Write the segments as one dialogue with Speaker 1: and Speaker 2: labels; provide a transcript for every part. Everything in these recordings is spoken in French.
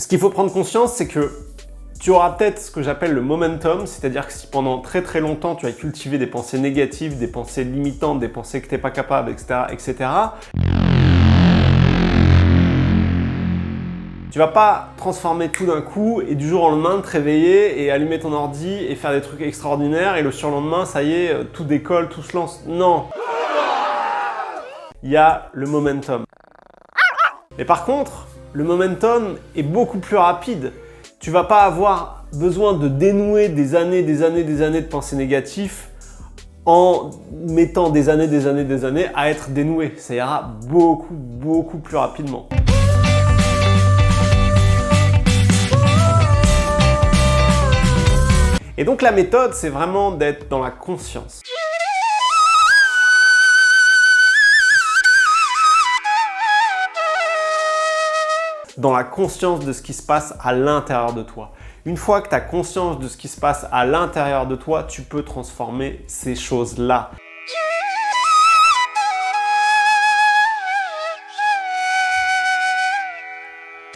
Speaker 1: qu'il faut prendre conscience, c'est que tu auras peut-être ce que j'appelle le momentum, c'est-à-dire que si pendant très très longtemps tu as cultivé des pensées négatives, des pensées limitantes, des pensées que tu n'es pas capable, etc., tu vas pas transformer tout d'un coup et du jour au lendemain te réveiller et allumer ton ordi et faire des trucs extraordinaires et le surlendemain, ça y est, tout décolle, tout se lance. Non! Il y a le momentum. Mais par contre, le momentum est beaucoup plus rapide. Tu vas pas avoir besoin de dénouer des années de pensées négatives en mettant des années à être dénoué. Ça ira beaucoup plus rapidement. Et donc la méthode, c'est vraiment d'être dans la conscience. Dans la conscience de ce qui se passe à l'intérieur de toi. Une fois que tu as conscience de ce qui se passe à l'intérieur de toi, tu peux transformer ces choses-là.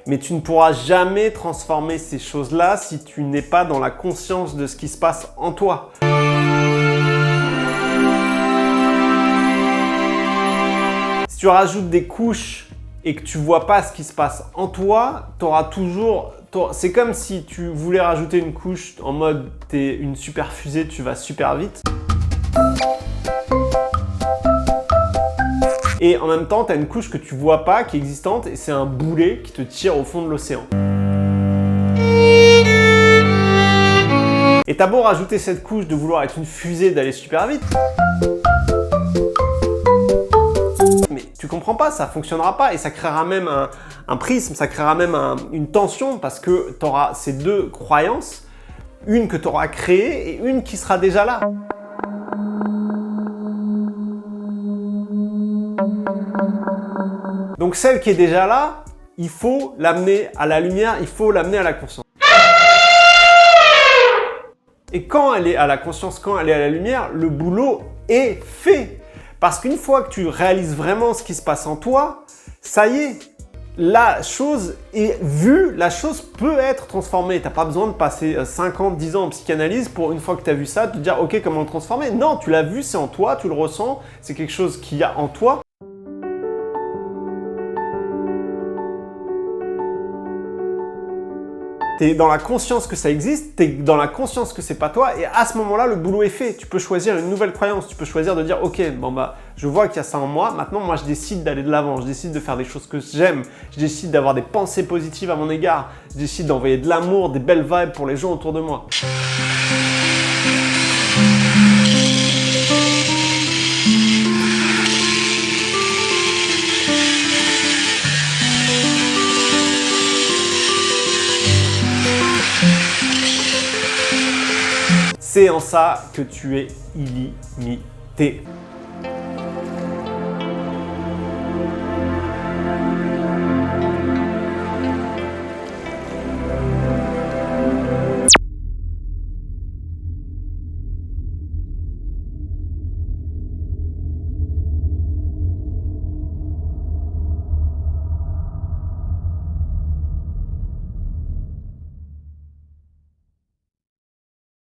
Speaker 1: Mais tu ne pourras jamais transformer ces choses-là si tu n'es pas dans la conscience de ce qui se passe en toi. Si tu rajoutes des couches et que tu vois pas ce qui se passe en toi, tu auras toujours... C'est comme si tu voulais rajouter une couche en mode t'es une super fusée, tu vas super vite. Et en même temps, tu as une couche que tu vois pas, qui est existante, et c'est un boulet qui te tire au fond de l'océan. Et t'as beau rajouter cette couche de vouloir être une fusée, d'aller super vite. Mais tu comprends pas, ça fonctionnera pas et ça créera même un prisme, ça créera même une tension parce que tu auras ces deux croyances, une que tu auras créée et une qui sera déjà là. Donc celle qui est déjà là, il faut l'amener à la lumière, il faut l'amener à la conscience. Et quand elle est à la conscience, quand elle est à la lumière, le boulot est fait. Parce qu'une fois que tu réalises vraiment ce qui se passe en toi, ça y est, la chose est vue, la chose peut être transformée. Tu n'as pas besoin de passer 5 ans, 10 ans en psychanalyse pour une fois que tu as vu ça, te dire ok, comment le transformer. Non, tu l'as vu, c'est en toi, tu le ressens, c'est quelque chose qu'il y a en toi. Tu es dans la conscience que ça existe, tu es dans la conscience que c'est pas toi et à ce moment-là, le boulot est fait. Tu peux choisir une nouvelle croyance, tu peux choisir de dire ok, bon bah je vois qu'il y a ça en moi, maintenant moi je décide d'aller de l'avant, je décide de faire des choses que j'aime, je décide d'avoir des pensées positives à mon égard, je décide d'envoyer de l'amour, des belles vibes pour les gens autour de moi. C'est en ça que tu es illimité.